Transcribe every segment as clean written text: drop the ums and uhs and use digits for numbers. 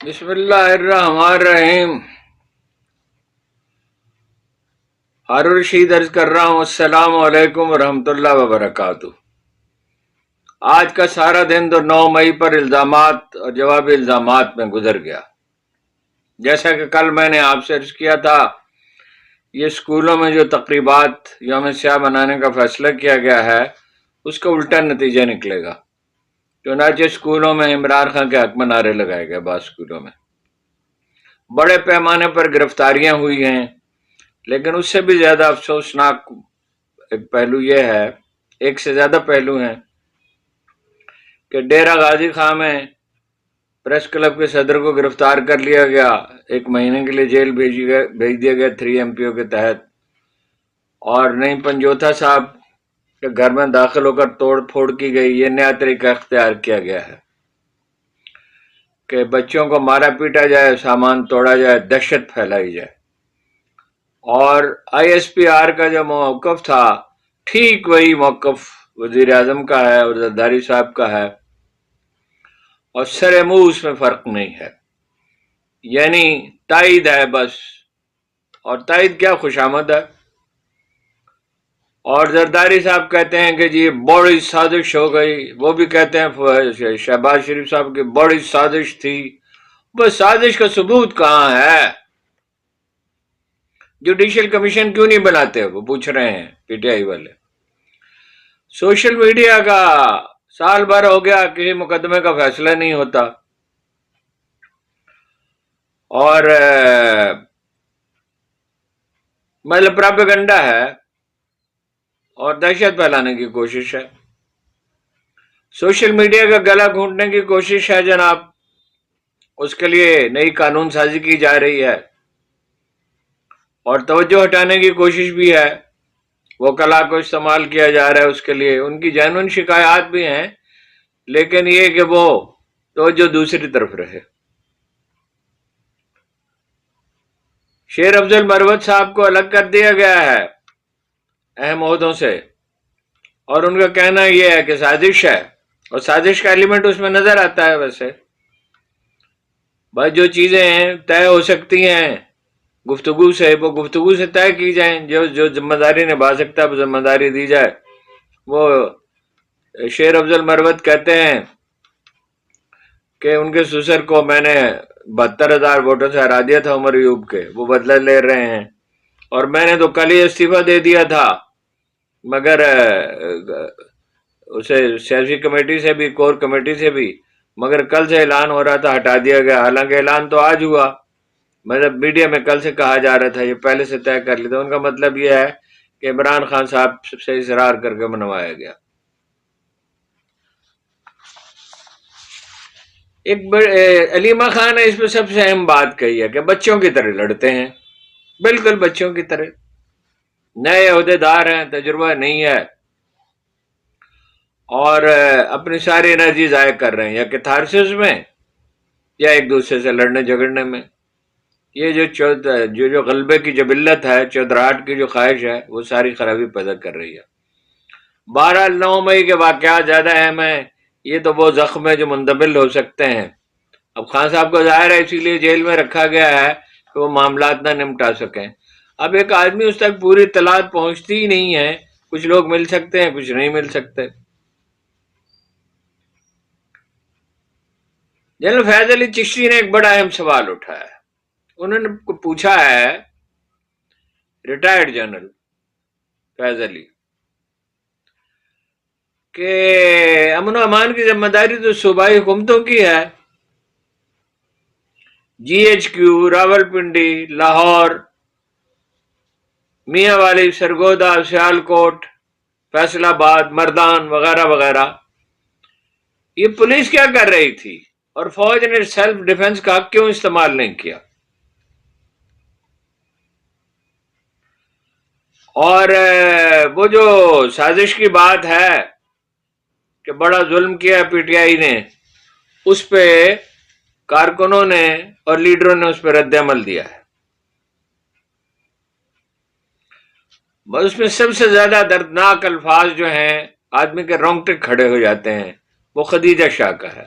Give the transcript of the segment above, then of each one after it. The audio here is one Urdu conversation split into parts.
بسم اللہ الرحمن الرحیم۔ ہارون رشید عرض کر رہا ہوں، السلام علیکم ورحمۃ اللہ وبرکاتہ۔ آج کا سارا دن تو 9 مئی پر الزامات اور جوابی الزامات میں گزر گیا۔ جیسا کہ کل میں نے آپ سے عرض کیا تھا، یہ اسکولوں میں جو تقریبات یوم سیاہ منانے کا فیصلہ کیا گیا ہے اس کا الٹا نتیجہ نکلے گا۔ چنانچہ اسکولوں میں عمران خان کے حق میں نعرے لگائے گئے، بعض اسکولوں میں بڑے پیمانے پر گرفتاریاں ہوئی ہیں، لیکن اس سے بھی زیادہ افسوسناک ایک پہلو یہ ہے، ایک سے زیادہ پہلو ہیں کہ ڈیرہ غازی خان میں پریس کلب کے صدر کو گرفتار کر لیا گیا، 1 مہینے کے لیے جیل بھیج دیا گیا 3 MPO کے تحت، اور نئی پنجوتھا صاحب کے گھر میں داخل ہو کر توڑ پھوڑ کی گئی۔ یہ نیا طریقہ اختیار کیا گیا ہے کہ بچوں کو مارا پیٹا جائے، سامان توڑا جائے، دہشت پھیلائی جائے۔ اور ISPR کا جو موقف تھا، ٹھیک وہی موقف وزیر اعظم کا ہے اور زرداری صاحب کا ہے، اور سر منہ اس میں فرق نہیں ہے، یعنی تائید ہے بس، اور تائید کیا خوشامد ہے۔ اور زرداری صاحب کہتے ہیں کہ جی بڑی سازش ہو گئی، وہ بھی کہتے ہیں شہباز شریف صاحب کی بڑی سازش تھی۔ بس سازش کا ثبوت کہاں ہے؟ جوڈیشل کمیشن کیوں نہیں بناتے؟ وہ پوچھ رہے ہیں PTI والے۔ سوشل میڈیا کا سال بھر ہو گیا، کسی مقدمے کا فیصلہ نہیں ہوتا، اور مطلب پراپیگنڈا ہے اور دہشت پھیلانے کی کوشش ہے، سوشل میڈیا کا گلا گھونٹنے کی کوشش ہے جناب۔ اس کے لیے نئی قانون سازی کی جا رہی ہے اور توجہ ہٹانے کی کوشش بھی ہے، وکلا کو استعمال کیا جا رہا ہے اس کے لیے۔ ان کی جینوئن شکایات بھی ہیں، لیکن یہ کہ وہ توجہ دوسری طرف رہے۔ شیر افضل مروت صاحب کو الگ کر دیا گیا ہے اہم عہدوں سے، اور ان کا کہنا یہ ہے کہ سازش ہے، اور سازش کا ایلیمنٹ اس میں نظر آتا ہے۔ ویسے بس جو چیزیں ہیں طے ہو سکتی ہیں گفتگو سے، وہ گفتگو سے طے کی جائیں، جو ذمہ داری نبھا سکتا ہے وہ ذمہ داری دی جائے۔ وہ شیر افضل مروت کہتے ہیں کہ ان کے سسر کو میں نے 72,000 ووٹوں سے ہرا دیا تھا، عمر ایوب کے، وہ بدلہ لے رہے ہیں، اور میں نے تو کل ہی استعفیٰ دے دیا تھا، مگر اسے سیاسی کمیٹی سے بھی، کور کمیٹی سے بھی، مگر کل سے اعلان ہو رہا تھا ہٹا دیا گیا، حالانکہ اعلان تو آج ہوا، مطلب میڈیا میں کل سے کہا جا رہا تھا، یہ پہلے سے طے کر لیتا۔ ان کا مطلب یہ ہے کہ عمران خان صاحب سے اصرار کر کے منوایا گیا۔ علیمہ خان نے اس پہ سب سے اہم بات کہی ہے کہ بچوں کی طرح لڑتے ہیں، بالکل بچوں کی طرح، نئے عہدے دار ہیں، تجربہ نہیں ہے، اور اپنی ساری انرجی ضائع کر رہے ہیں یا کیتھارسس میں یا ایک دوسرے سے لڑنے جھگڑنے میں۔ یہ جو غلبے کی جبلت ہے، چودراہٹ کی جو خواہش ہے، وہ ساری خرابی پیدا کر رہی ہے۔ 9 مئی کے واقعات زیادہ اہم ہیں، یہ تو وہ زخم ہے جو مندمل ہو سکتے ہیں۔ اب خان صاحب کو ظاہر ہے اسی لیے جیل میں رکھا گیا ہے کہ وہ معاملات نہ نمٹا سکیں۔ اب ایک آدمی اس تک پوری اطلاعات پہنچتی ہی نہیں ہے، کچھ لوگ مل سکتے ہیں، کچھ نہیں مل سکتے۔ جنرل فیض علی چشتی نے ایک بڑا اہم سوال اٹھایا ہے۔ انہوں نے پوچھا ہے، ریٹائرڈ جنرل فیض علی، کہ امن و امان کی ذمہ داری تو صوبائی حکومتوں کی ہے، GHQ، راولپنڈی، لاہور، میاں والی، سرگودا، سیالکوٹ، فیصل آباد، مردان وغیرہ وغیرہ، یہ پولیس کیا کر رہی تھی، اور فوج نے سیلف ڈیفنس کا حق کیوں استعمال نہیں کیا؟ اور وہ جو سازش کی بات ہے کہ بڑا ظلم کیا PTI نے، اس پہ کارکنوں نے اور لیڈروں نے اس پہ رد عمل دیا ہے۔ بس اس میں سب سے زیادہ دردناک الفاظ جو ہیں، آدمی کے رونگٹے کھڑے ہو جاتے ہیں، وہ خدیجہ شاہ کا ہے۔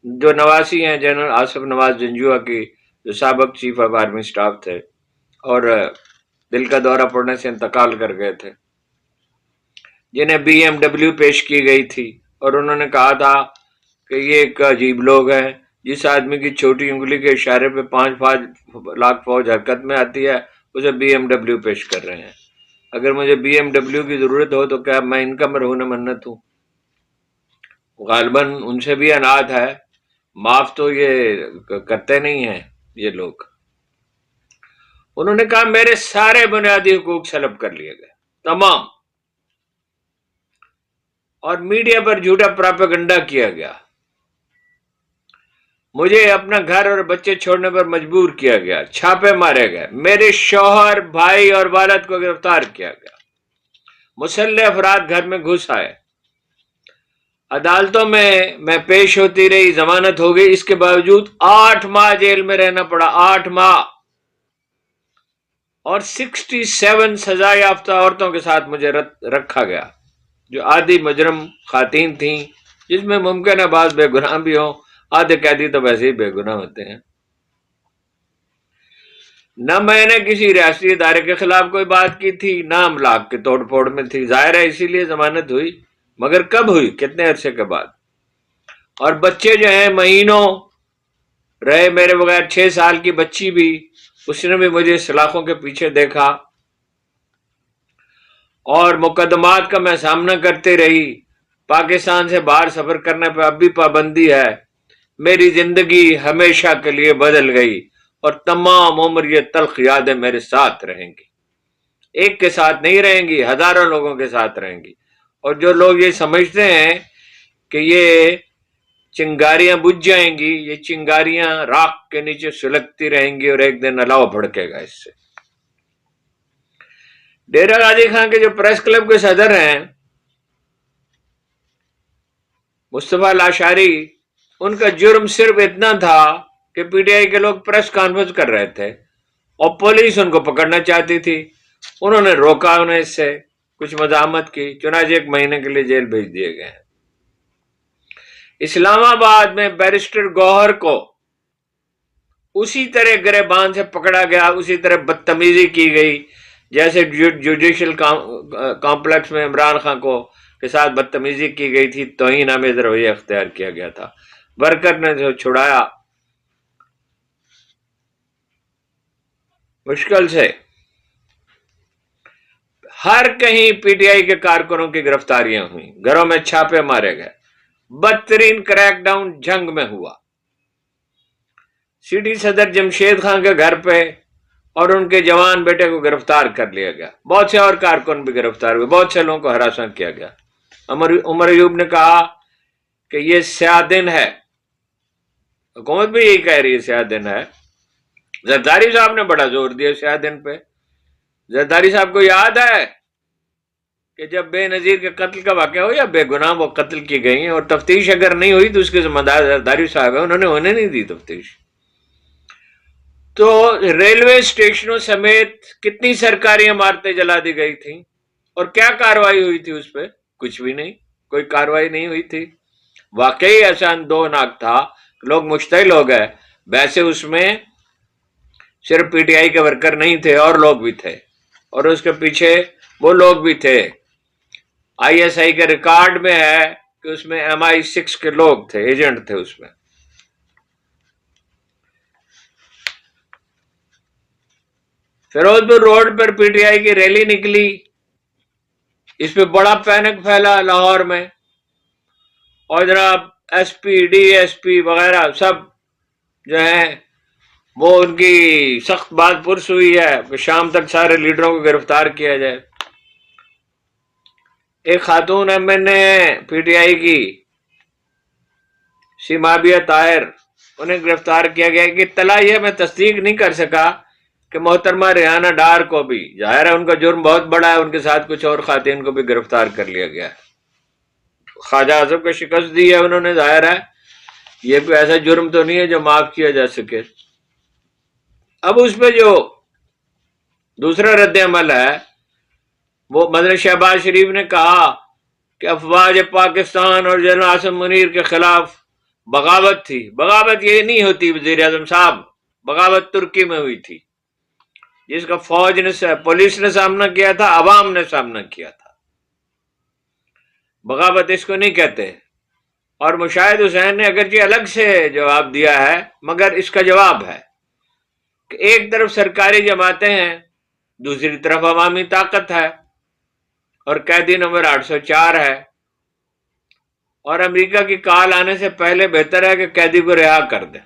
جو نواسی ہیں جنرل آصف نواز جنجوعہ کی، جو سابق چیف آف آرمی سٹاف تھے اور دل کا دورہ پڑنے سے انتقال کر گئے تھے، جنہیں BMW پیش کی گئی تھی، اور انہوں نے کہا تھا کہ یہ ایک عجیب لوگ ہیں، جس آدمی کی چھوٹی انگلی کے اشارے پہ 5 لاکھ فوج حرکت میں آتی ہے، اسے BMW پیش کر رہے ہیں۔ اگر مجھے BMW کی ضرورت ہو تو کیا میں ان کا مرہون منت ہوں؟ غالباً ان سے بھی انات ہے، معاف تو یہ کرتے نہیں ہیں یہ لوگ۔ انہوں نے کہا میرے سارے بنیادی حقوق سلب کر لیے گئے، تمام، اور میڈیا پر جھوٹا پراپیگنڈا کیا گیا، مجھے اپنا گھر اور بچے چھوڑنے پر مجبور کیا گیا، چھاپے مارے گئے، میرے شوہر، بھائی اور والد کو گرفتار کیا گیا، مسلح افراد گھر میں گھس آئے، عدالتوں میں پیش ہوتی رہی، ضمانت ہو گئی، اس کے باوجود 8 ماہ جیل میں رہنا پڑا، 8 ماہ، اور 67 سزا یافتہ عورتوں کے ساتھ مجھے رکھا گیا، جو آدھی مجرم خواتین تھیں، جس میں ممکن ہے بعض بے گناہ بھی ہوں، آدھے قیدی تو ویسے ہی بے گناہ ہوتے ہیں۔ نہ میں نے کسی ریاستی ادارے کے خلاف کوئی بات کی تھی، نہ املاک کے توڑ پھوڑ میں تھی، ظاہر ہے اسی لیے ضمانت ہوئی، مگر کب ہوئی؟ کتنے عرصے کے بعد؟ اور بچے جو ہیں مہینوں رہے میرے بغیر، 6 سال کی بچی بھی، اس نے بھی مجھے سلاخوں کے پیچھے دیکھا، اور مقدمات کا میں سامنا کرتے رہی، پاکستان سے باہر سفر کرنے پہ اب بھی پابندی ہے، میری زندگی ہمیشہ کے لیے بدل گئی، اور تمام عمر یہ تلخ یادیں میرے ساتھ رہیں گی، ایک کے ساتھ نہیں رہیں گی، ہزاروں لوگوں کے ساتھ رہیں گی۔ اور جو لوگ یہ سمجھتے ہیں کہ یہ چنگاریاں بجھ جائیں گی، یہ چنگاریاں راکھ کے نیچے سلگتی رہیں گی، اور ایک دن الاؤ بھڑکے گا اس سے۔ ڈیرہ غازی خان کے جو پریس کلب کے صدر ہیں مصطفیٰ لاشاری، ان کا جرم صرف اتنا تھا کہ PTI کے لوگ پریس کانفرنس کر رہے تھے اور پولیس ان کو پکڑنا چاہتی تھی، انہوں نے روکا انہیں، اس سے کچھ مزاحمت کی، چنانچہ 1 مہینے کے لیے جیل بھیج دیے گئے ہیں۔ اسلام آباد میں بیرسٹر گوہر کو اسی طرح گریبان سے پکڑا گیا، اسی طرح بدتمیزی کی گئی جیسے جوڈیشل کمپلیکس میں عمران خان کو کے ساتھ بدتمیزی کی گئی تھی، توہین آمیز رویہ اختیار کیا گیا تھا، ورکر نے جو چھڑایا مشکل سے۔ ہر کہیں PTI کے کارکنوں کی گرفتاریاں ہوئیں، گھروں میں چھاپے مارے گئے، بدترین کریک ڈاؤن جنگ میں ہوا، سٹی صدر جمشید خان کے گھر پہ اور ان کے جوان بیٹے کو گرفتار کر لیا گیا، بہت سے اور کارکن بھی گرفتار ہوئے، بہت سے لوگوں کو ہراساں کیا گیا۔ عمر ایوب نے کہا کہ یہ سیاہ دن ہے، حکومت بھی یہی کہہ رہی ہے سیاہ دن ہے، زرداری صاحب نے بڑا زور دیا سیاہ دن پہ۔ زرداری صاحب کو یاد ہے کہ جب بے نظیر کے قتل کا واقعہ ہو یا بے گناہ وہ قتل کی گئی ہیں، اور تفتیش اگر نہیں ہوئی تو اس کے ذمہ دار زرداری صاحب ہیں، انہوں نے ہونے نہیں دی تفتیش۔ تو ریلوے اسٹیشنوں سمیت کتنی سرکاری عمارتیں جلا دی گئی تھیں، اور کیا کاروائی ہوئی تھی اس پہ؟ کچھ بھی نہیں، کوئی کاروائی نہیں ہوئی تھی۔ واقعی ایسا اندوہناک تھا، لوگ مشتعل ہو گئے، ویسے اس میں صرف PTI کے ورکر نہیں تھے، اور لوگ بھی تھے، اور اس کے پیچھے وہ لوگ بھی تھے۔ ISI کے ریکارڈ میں ہے کہ اس میں MI6 کے لوگ تھے، ایجنٹ تھے اس میں۔ فیروز پور روڈ پر PTI کی ریلی نکلی، اس پہ بڑا پینک پھیلا لاہور میں، اور جناب SP DSP وغیرہ سب جو ہیں وہ ان کی سخت بات پرس ہوئی ہے کہ شام تک سارے لیڈروں کو گرفتار کیا جائے۔ ایک خاتون MNA PTI کی سیمابیہ طاہر، انہیں گرفتار کیا گیا کہ اطلاع یہ میں تصدیق نہیں کر سکا کہ محترمہ ریحانہ ڈار کو بھی، ظاہر ہے ان کا جرم بہت بڑا ہے، ان کے ساتھ کچھ اور خواتین کو بھی گرفتار کر لیا گیا ہے۔ خواجہ اعظم کو شکست دی ہے انہوں نے، ظاہر ہے یہ کوئی ایسا جرم تو نہیں ہے جو معاف کیا جا سکے۔ اب اس پہ جو دوسرا رد عمل ہے وہ مدنی شہباز شریف نے کہا کہ افواج پاکستان اور جنرل عاصم منیر کے خلاف بغاوت تھی. بغاوت یہ نہیں ہوتی وزیر اعظم صاحب، بغاوت ترکی میں ہوئی تھی، جس کا فوج نے پولیس نے سامنا کیا تھا، عوام نے سامنا کیا تھا. بغاوت اس کو نہیں کہتے. اور مشاہد حسین نے اگرچہ الگ سے جواب دیا ہے، مگر اس کا جواب ہے کہ ایک طرف سرکاری جماعتیں ہیں، دوسری طرف عوامی طاقت ہے، اور قیدی نمبر 804 ہے، اور امریکہ کی کال آنے سے پہلے بہتر ہے کہ قیدی کو رہا کر دیں.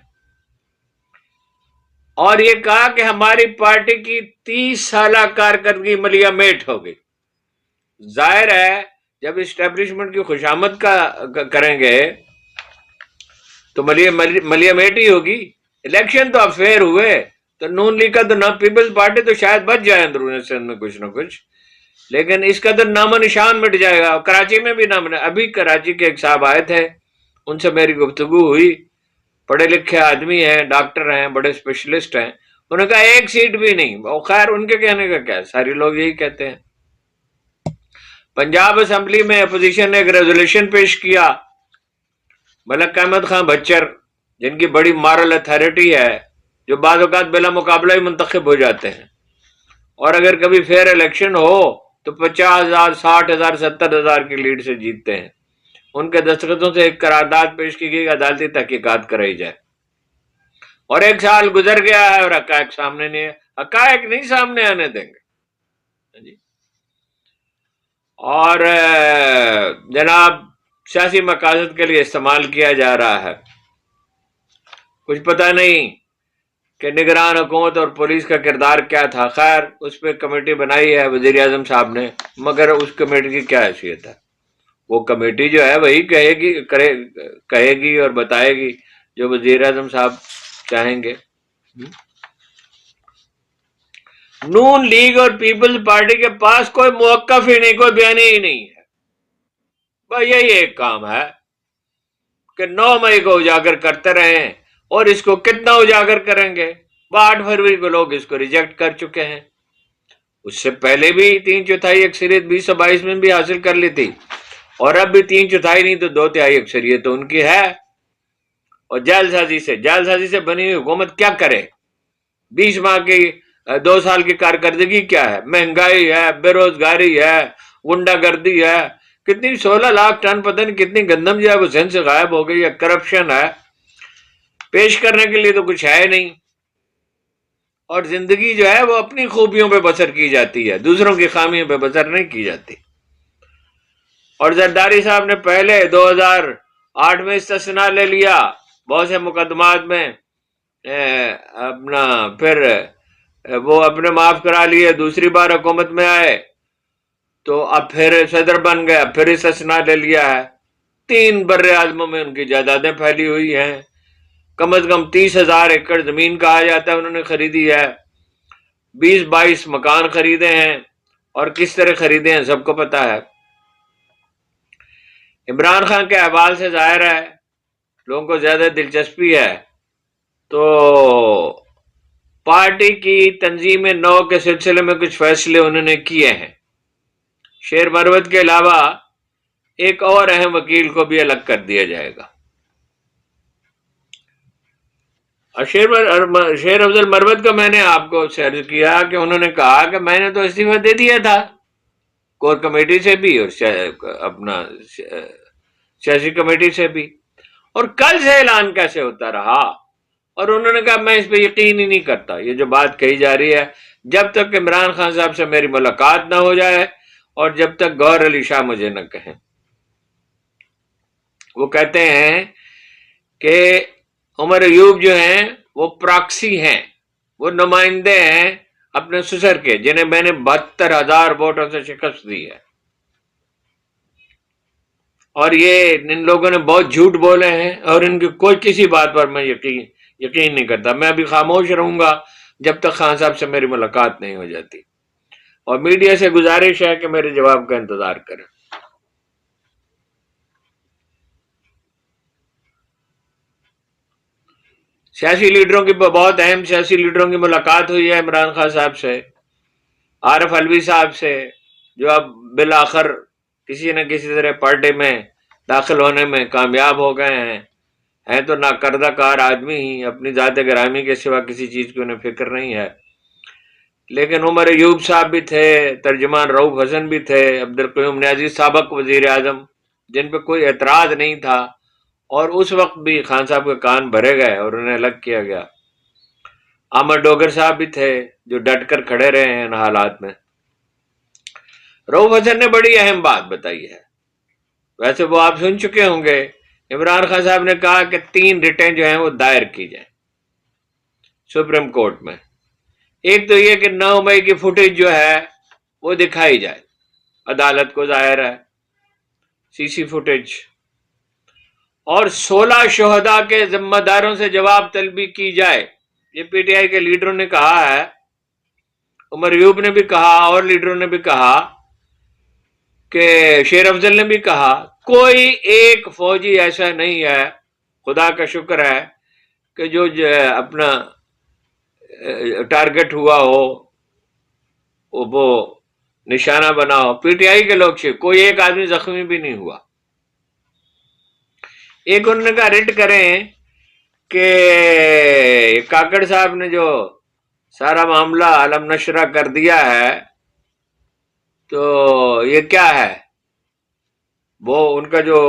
اور یہ کہا کہ ہماری پارٹی کی 30 سالہ کارکردگی ملیا میٹ ہو گئی. ظاہر ہے جب اسٹیبلشمنٹ کی خوشامد کریں گے تو ملیا میٹ ہی ہوگی. الیکشن تو اب فیئر ہوئے تو نون لیگ کا تو نہ پیپلز پارٹی تو شاید بچ جائے اندرون سندھ میں کچھ نہ کچھ، لیکن اس کا تو نام و نشان مٹ جائے گا. کراچی میں بھی نام، ابھی کراچی کے ایک صاحب آئے تھے، ان سے میری گفتگو ہوئی، پڑھے لکھے آدمی ہیں، ڈاکٹر ہیں، بڑے اسپیشلسٹ ہیں. انہوں نے کہا ایک سیٹ بھی نہیں. خیر ان کے کہنے کا کیا، سارے لوگ یہی کہتے ہیں. پنجاب اسمبلی میں اپوزیشن نے ایک ریزولوشن پیش کیا، ملک احمد خان بچر جن کی بڑی مارل اتھارٹی ہے، جو بعض اوقات بلا مقابلہ ہی منتخب ہو جاتے ہیں، اور اگر کبھی فیئر الیکشن ہو تو 50,000 60,000 70,000 کی لیڈ سے جیتتے ہیں. ان کے دستخطوں سے ایک قرارداد پیش کی گئی، عدالتی تحقیقات کرائی جائے. اور 1 سال گزر گیا ہے اور حقائق سامنے نہیں ہے. حقائق نہیں سامنے آنے دیں گے. اور جناب سیاسی مقاصد کے لیے استعمال کیا جا رہا ہے. کچھ پتہ نہیں کہ نگران حکومت اور پولیس کا کردار کیا تھا. خیر اس پہ کمیٹی بنائی ہے وزیر اعظم صاحب نے، مگر اس کمیٹی کی کیا حیثیت ہے؟ وہ کمیٹی جو ہے وہی کہے گی اور بتائے گی جو وزیر اعظم صاحب چاہیں گے. نون لیگ اور پیپلز پارٹی کے پاس کوئی موقف ہی نہیں، کوئی بیان ہی نہیں ہے. بس یہی ایک کام ہے کہ 9 مئی کو اجاگر کرتے رہیں، اور اس کو کتنا اجاگر کریں گے؟ 8 فروری کو لوگ اس کو ریجیکٹ کر چکے ہیں. اس سے پہلے بھی 3/4 اکثریت 2022 میں بھی حاصل کر لی تھی، اور اب بھی 3/4 نہیں تو 2/3 اکثریت تو ان کی ہے. اور جعل سازی سے بنی ہوئی حکومت کیا کرے؟ 20 ماہ کی 2 سال کی کارکردگی کیا ہے؟ مہنگائی ہے، بے روزگاری ہے، غنڈہ گردی ہے، کتنی 16 لاکھ ٹن پتہ نہیں کتنی گندم جو ہے وہ ذہن سے غائب ہو گئی ہے، کرپشن ہے، پیش کرنے کے لیے تو کچھ ہے نہیں. اور زندگی جو ہے وہ اپنی خوبیوں پہ بسر کی جاتی ہے، دوسروں کی خامیوں پہ بسر نہیں کی جاتی. اور زرداری صاحب نے پہلے 2008 میں استثناء لے لیا بہت سے مقدمات میں، اپنا پھر وہ اپنے معاف کرا لیے، دوسری بار حکومت میں آئے تو اب پھر صدر بن گئے، اب پھر استثناء لے لیا ہے. 3 بر اعظموں میں ان کی جائیدادیں پھیلی ہوئی ہیں، کم از کم 30,000 ایکڑ زمین کہا جاتا ہے انہوں نے خریدی ہے، 20-22 مکان خریدے ہیں، اور کس طرح خریدے ہیں سب کو پتا ہے. عمران خان کے احوال سے ظاہر ہے لوگوں کو زیادہ دلچسپی ہے، تو پارٹی کی تنظیم نو کے سلسلے میں کچھ فیصلے انہوں نے کیے ہیں. شیر مروت کے علاوہ ایک اور اہم وکیل کو بھی الگ کر دیا جائے گا. شیر افضل مروت کا میں نے آپ کو شیئر کیا کہ انہوں نے کہا کہ میں نے تو استعفیٰ دے دیا تھا کور کمیٹی سے بھی اور اپنا سیاسی کمیٹی سے بھی، اور کل سے اعلان کیسے ہوتا رہا؟ اور انہوں نے کہا میں اس پہ یقین ہی نہیں کرتا. یہ جو بات کہی جا رہی ہے، جب تک عمران خان صاحب سے میری ملاقات نہ ہو جائے اور جب تک گوہر علی شاہ مجھے نہ کہیں. وہ کہتے ہیں کہ عمر ایوب جو ہیں وہ پراکسی ہیں، وہ نمائندے ہیں اپنے سسر کے، جنہیں میں نے 72,000 ووٹوں سے شکست دی ہے. اور یہ ان لوگوں نے بہت جھوٹ بولے ہیں، اور ان کی کوئی کسی بات پر میں یقین نہیں کرتا. میں ابھی خاموش رہوں گا جب تک خان صاحب سے میری ملاقات نہیں ہو جاتی، اور میڈیا سے گزارش ہے کہ میرے جواب کا انتظار کریں. سیاسی لیڈروں کی بہت اہم سیاسی لیڈروں کی ملاقات ہوئی ہے عمران خان صاحب سے، عارف علوی صاحب سے، جو اب بالآخر کسی نہ کسی طرح پارٹی میں داخل ہونے میں کامیاب ہو گئے ہیں، ہیں تو ناکردہ کار آدمی ہی، اپنی ذات گرامی کے سوا کسی چیز کی انہیں فکر نہیں ہے. لیکن عمر ایوب صاحب بھی تھے، ترجمان رؤف حسن بھی تھے، عبدالقیوم نیازی سابق وزیر اعظم، جن پہ کوئی اعتراض نہیں تھا، اور اس وقت بھی خان صاحب کے کان بھرے گئے اور انہیں الگ کیا گیا. احمد ڈوگر صاحب بھی تھے جو ڈٹ کر کھڑے رہے ہیں ان حالات میں. رؤف حسن نے بڑی اہم بات بتائی ہے، ویسے وہ آپ سن چکے ہوں گے. عمران خان صاحب نے کہا کہ 3 ریٹیں جو ہیں وہ دائر کی جائیں سپریم کورٹ میں. ایک تو یہ کہ 9 مئی کی فوٹیج جو ہے وہ دکھائی جائے عدالت کو، ظاہر ہے سی فوٹیج، اور 16 شہداء کے ذمہ داروں سے جواب طلبی کی جائے. یہ پی ٹی آئی کے لیڈروں نے کہا ہے، عمر ایوب نے بھی کہا اور لیڈروں نے بھی کہا، کہ شیر افضل نے بھی کہا. کوئی ایک فوجی ایسا نہیں ہے، خدا کا شکر ہے، کہ جو اپنا ٹارگٹ ہوا ہو، وہ نشانہ بنا ہو. پی ٹی آئی کے لوگ سے کوئی ایک آدمی زخمی بھی نہیں ہوا. ایک انہوں نے کہا ریٹ کریں کہ کاکڑ صاحب نے جو سارا معاملہ عالم نشرہ کر دیا ہے تو یہ کیا ہے، وہ ان کا جو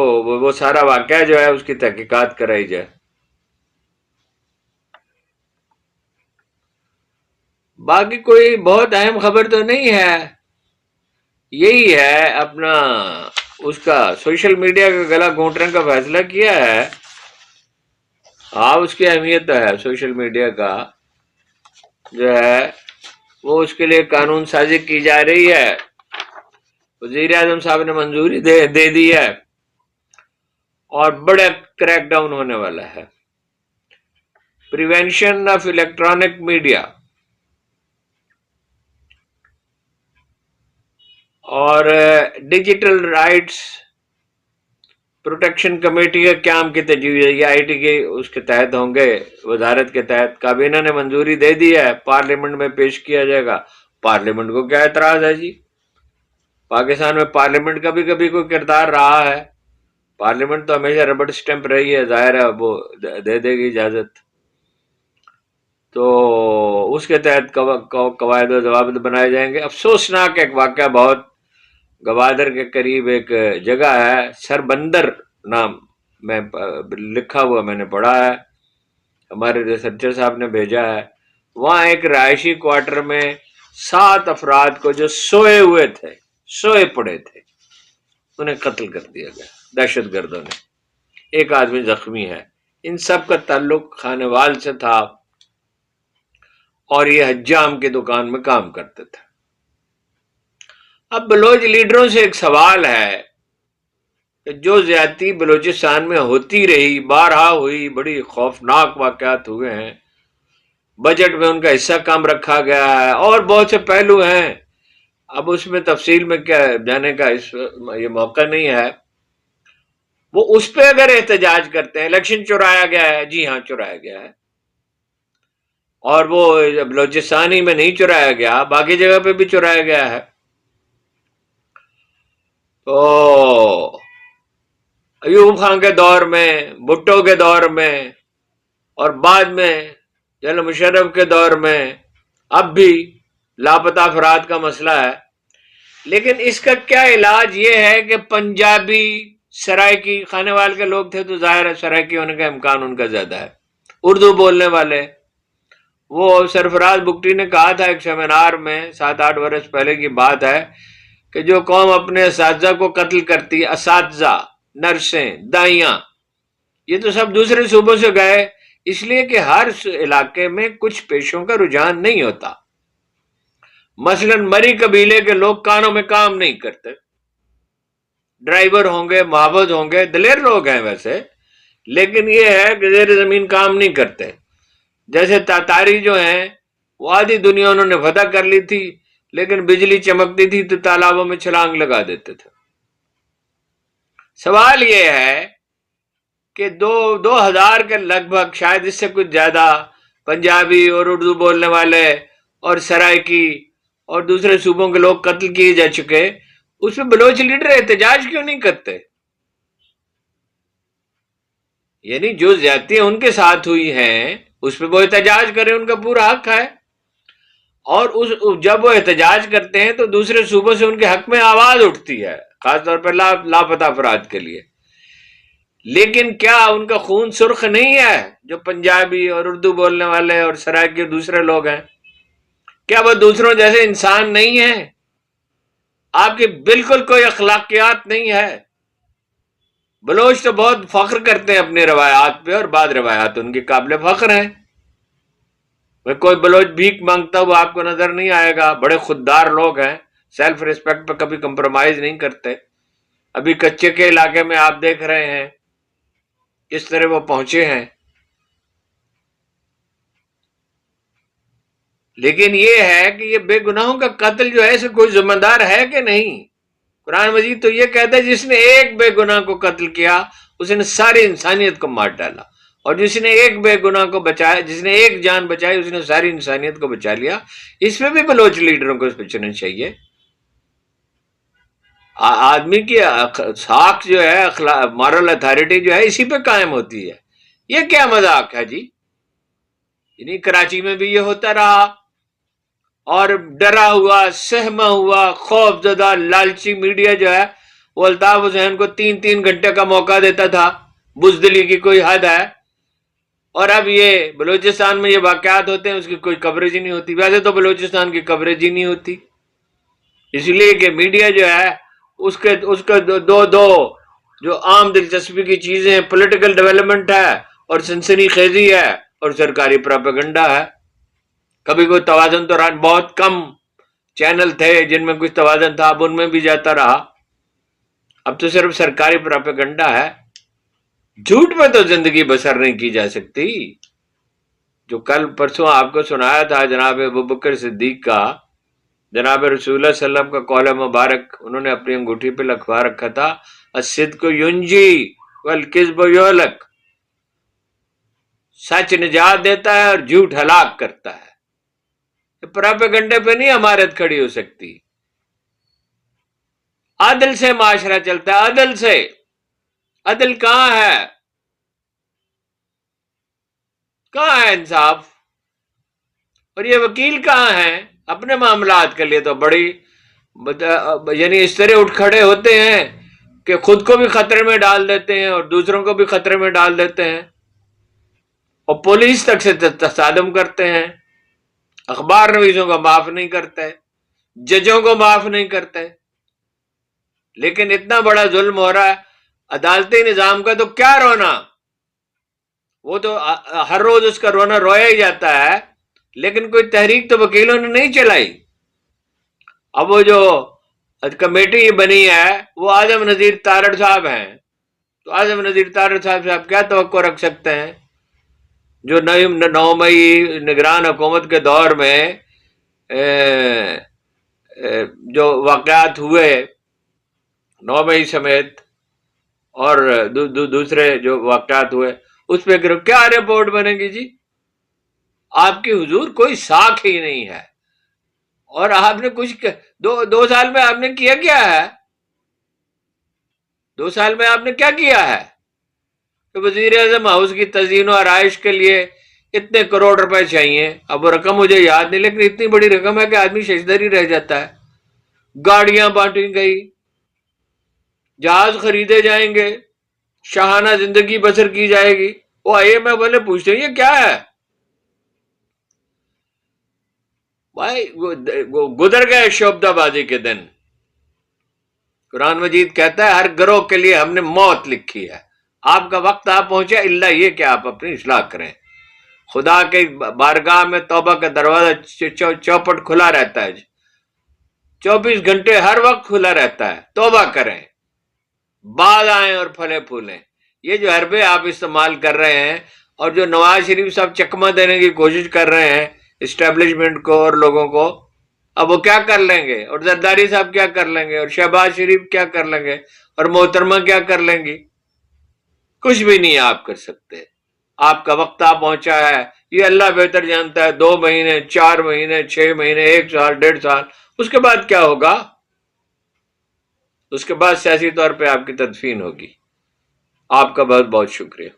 وہ سارا واقعہ جو ہے اس کی تحقیقات کرائی جائے. باقی کوئی بہت اہم خبر تو نہیں ہے، یہی ہے اپنا اس کا سوشل میڈیا کا گلا گھونٹنے کا فیصلہ کیا ہے. ہاں اس کی اہمیت تو ہے، سوشل میڈیا کا جو ہے وہ اس کے لیے قانون سازی کی جا رہی ہے. وزیر اعظم صاحب نے منظوری دے دی ہے اور بڑا کریک ڈاؤن ہونے والا ہے. پریونشن آف الیکٹرانک میڈیا اور ڈیجیٹل رائٹس پروٹیکشن کمیٹی کا قیام کی تجویز ہے. یہ آئی ٹی کے اس کے تحت ہوں گے، وزارت کے تحت. کابینہ نے منظوری دے دی ہے، پارلیمنٹ میں پیش کیا جائے گا. پارلیمنٹ کو کیا اعتراض ہے جی؟ پاکستان میں پارلیمنٹ کا بھی کبھی کوئی کردار رہا ہے؟ پارلیمنٹ تو ہمیشہ ربڑ سٹیمپ رہی ہے، ظاہر ہے وہ دے دے گی اجازت. تو اس کے تحت قواعد و ضوابط بنائے جائیں گے. افسوسناک ایک واقعہ، بہت گوادر کے قریب ایک جگہ ہے سربندر نام میں لکھا ہوا میں نے پڑھا ہے، ہمارے ریسرچر صاحب نے بھیجا ہے. وہاں ایک رہائشی کوارٹر میں 7 افراد کو جو سوئے ہوئے تھے، سوئے پڑے تھے، انہیں قتل کر دیا گیا دہشت گردوں نے. ایک آدمی زخمی ہے. ان سب کا تعلق خانوال سے تھا اور یہ حجام کی دکان میں کام کرتے تھے. اب بلوچ لیڈروں سے ایک سوال ہے کہ جو زیادتی بلوچستان میں ہوتی رہی، بارہا ہوئی، بڑی خوفناک واقعات ہوئے ہیں، بجٹ میں ان کا حصہ کم رکھا گیا ہے، اور بہت سے پہلو ہیں، اب اس میں تفصیل میں کیا جانے کا یہ موقع نہیں ہے. وہ اس پہ اگر احتجاج کرتے ہیں، الیکشن چرایا گیا ہے، جی ہاں چرایا گیا ہے، اور وہ بلوچستانی میں نہیں چرایا گیا، باقی جگہ پہ بھی چرایا گیا ہے. تو ایوب خان کے دور میں، بھٹو کے دور میں، اور بعد میں جنرل مشرف کے دور میں، اب بھی لاپتہ افراد کا مسئلہ ہے. لیکن اس کا کیا علاج یہ ہے کہ پنجابی سرائکی خانوال کے لوگ تھے تو ظاہر ہے سرائکی ہونے کا امکان ان کا زیادہ ہے. اردو بولنے والے، وہ سرفراز بگٹی نے کہا تھا ایک سیمینار میں 7-8 برس پہلے کی بات ہے کہ جو قوم اپنے اساتذہ کو قتل کرتی، اساتذہ، نرسیں، دائیاں، یہ تو سب دوسرے صوبوں سے گئے، اس لیے کہ ہر علاقے میں کچھ پیشوں کا رجحان نہیں ہوتا. مثلا مری قبیلے کے لوگ کانوں میں کام نہیں کرتے، ڈرائیور ہوں گے، محافظ ہوں گے، دلیر لوگ ہیں ویسے، لیکن یہ ہے کہ زیر زمین کام نہیں کرتے. جیسے تاتاری جو ہیں، وہ آدھی دنیا انہوں نے فتح کر لی تھی، لیکن بجلی چمکتی تھی تو تالابوں میں چھلانگ لگا دیتے تھے. سوال یہ ہے کہ 2000 کے لگ بھگ، شاید اس سے کچھ زیادہ، پنجابی اور اردو بولنے والے اور سرائکی اور دوسرے صوبوں کے لوگ قتل کیے جا چکے، اس میں بلوچ لیڈر احتجاج کیوں نہیں کرتے؟ یعنی جو زیادتیاں ان کے ساتھ ہوئی ہیں اس پہ وہ احتجاج کریں، ان کا پورا حق ہے، اور جب وہ احتجاج کرتے ہیں تو دوسرے صوبوں سے ان کے حق میں آواز اٹھتی ہے، خاص طور پر لاپتہ افراد کے لیے۔ لیکن کیا ان کا خون سرخ نہیں ہے جو پنجابی اور اردو بولنے والے اور سرائکی دوسرے لوگ ہیں؟ کیا وہ دوسروں جیسے انسان نہیں ہیں؟ آپ کی بالکل کوئی اخلاقیات نہیں ہے۔ بلوچ تو بہت فخر کرتے ہیں اپنی روایات پہ، اور بعض روایات ان کی قابل فخر ہیں۔ کوئی بلوچ بھیک مانگتا ہوا آپ کو نظر نہیں آئے گا، بڑے خوددار لوگ ہیں، سیلف ریسپیکٹ پہ کبھی کمپرومائز نہیں کرتے۔ ابھی کچے کے علاقے میں آپ دیکھ رہے ہیں کس طرح وہ پہنچے ہیں۔ لیکن یہ ہے کہ یہ بے گناہوں کا قتل جو ہے اسے کوئی ذمہ دار ہے کہ نہیں؟ قرآن مجید تو یہ کہتا ہے جس نے ایک بے گناہ کو قتل کیا اس نے ساری انسانیت کو مار ڈالا، اور جس نے ایک بے گناہ کو بچایا، جس نے ایک جان بچائی، اس نے ساری انسانیت کو بچا لیا۔ اس میں بھی بلوچ لیڈروں کو سوچنا چاہیے۔ آدمی کی ساکھ جو ہے، مارل اتھارٹی جو ہے اسی پہ قائم ہوتی ہے۔ یہ کیا مذاق ہے جی؟ یعنی کراچی میں بھی یہ ہوتا رہا، اور ڈرا ہوا، سہما ہوا، خوف زدہ لالچی میڈیا جو ہے وہ الطاف حسین کو 3 گھنٹے کا موقع دیتا تھا، بزدلی کی کوئی حد ہے۔ اور اب یہ بلوچستان میں یہ واقعات ہوتے ہیں، اس کی کوئی کوریج ہی نہیں ہوتی۔ ویسے تو بلوچستان کی کوریج ہی نہیں ہوتی، اس لیے کہ میڈیا جو ہے اس کے دو جو عام دلچسپی کی چیزیں ہیں، پولیٹیکل ڈیولپمنٹ ہے اور سنسنی خیزی ہے اور سرکاری پروپیگنڈا ہے۔ کبھی کوئی توازن تو بہت کم چینل تھے جن میں کچھ توازن تھا، اب ان میں بھی جاتا رہا، اب تو صرف سرکاری پروپیگنڈا ہے۔ جھوٹ میں تو زندگی بسر نہیں کی جا سکتی۔ جو کل پرسوں آپ کو سنایا تھا جناب ابوبکر صدیق کا، جناب رسول اللہ صلی اللہ علیہ وسلم کا قول مبارک انہوں نے اپنی انگوٹھی پہ لکھوا رکھا تھا، الصدق ینجی والکذب یہلک، سچ نجات دیتا ہے اور جھوٹ ہلاک کرتا ہے۔ پروپیگنڈے پہ نہیں عمارت کھڑی ہو سکتی۔ عدل سے معاشرہ چلتا ہے، عدل سے۔ عدل کہاں ہے؟ کہاں ہے انصاف؟ اور یہ وکیل کہاں ہیں؟ اپنے معاملات کے لیے تو بڑی یعنی اس طرح اٹھ کھڑے ہوتے ہیں کہ خود کو بھی خطرے میں ڈال دیتے ہیں اور دوسروں کو بھی خطرے میں ڈال دیتے ہیں، اور پولیس تک سے تصادم کرتے ہیں، اخبار نویسوں کو معاف نہیں کرتے، ججوں کو معاف نہیں کرتے۔ لیکن اتنا بڑا ظلم ہو رہا ہے عدالتی نظام کا، تو کیا رونا؟ وہ تو ہر روز اس کا رونا رویا ہی جاتا ہے، لیکن کوئی تحریک تو وکیلوں نے نہیں چلائی۔ اب وہ جو کمیٹی بنی ہے وہ اعظم نذیر تارڑ صاحب ہیں، تو اعظم نذیر تارڑ صاحب سے آپ کیا توقع رکھ سکتے ہیں جو 9 مئی نگران حکومت کے دور میں جو واقعات ہوئے 9 مئی سمیت اور دوسرے جو واقعات ہوئے اس پہ کیا رپورٹ بنے گی جی؟ آپ کی حضور کوئی ساکھ ہی نہیں ہے۔ اور آپ نے کچھ 2 سال میں آپ نے کیا ہے؟ 2 سال میں آپ نے کیا کیا ہے کہ وزیر اعظم ہاؤس کی تزئین و آرائش کے لیے اتنے کروڑ روپے چاہیے؟ اب وہ رقم مجھے یاد نہیں، لیکن اتنی بڑی رقم ہے کہ آدمی ششدر ہی رہ جاتا ہے۔ گاڑیاں بانٹی گئی، جہاز خریدے جائیں گے، شاہانہ زندگی بسر کی جائے گی۔ وہ آئیے میں بولے پوچھتے ہیں یہ کیا ہے بھائی؟ گزر گئے شعبدہ بازی کے دن۔ قرآن مجید کہتا ہے ہر گروہ کے لیے ہم نے موت لکھی ہے۔ آپ کا وقت آ پہنچا، اللہ یہ کہ آپ اپنی اصلاح کریں۔ خدا کے بارگاہ میں توبہ کا دروازہ چوپٹ کھلا رہتا ہے، 24 گھنٹے ہر وقت کھلا رہتا ہے۔ توبہ کریں، باز آئیں اور پھلے پھولیں۔ یہ جو حربے آپ استعمال کر رہے ہیں اور جو نواز شریف صاحب چکمہ دینے کی کوشش کر رہے ہیں اسٹیبلشمنٹ کو اور لوگوں کو، اب وہ کیا کر لیں گے؟ اور زرداری صاحب کیا کر لیں گے؟ اور شہباز شریف کیا کر لیں گے؟ اور محترمہ کیا کر لیں گی؟ کچھ بھی نہیں آپ کر سکتے۔ آپ کا وقت آ پہنچا ہے، یہ اللہ بہتر جانتا ہے۔ 2 مہینے، 4 مہینے، 6 مہینے، 1 سال، 1.5 سال، اس کے بعد کیا ہوگا؟ اس کے بعد سیاسی طور پہ آپ کی تدفین ہوگی۔ آپ کا بہت بہت شکریہ۔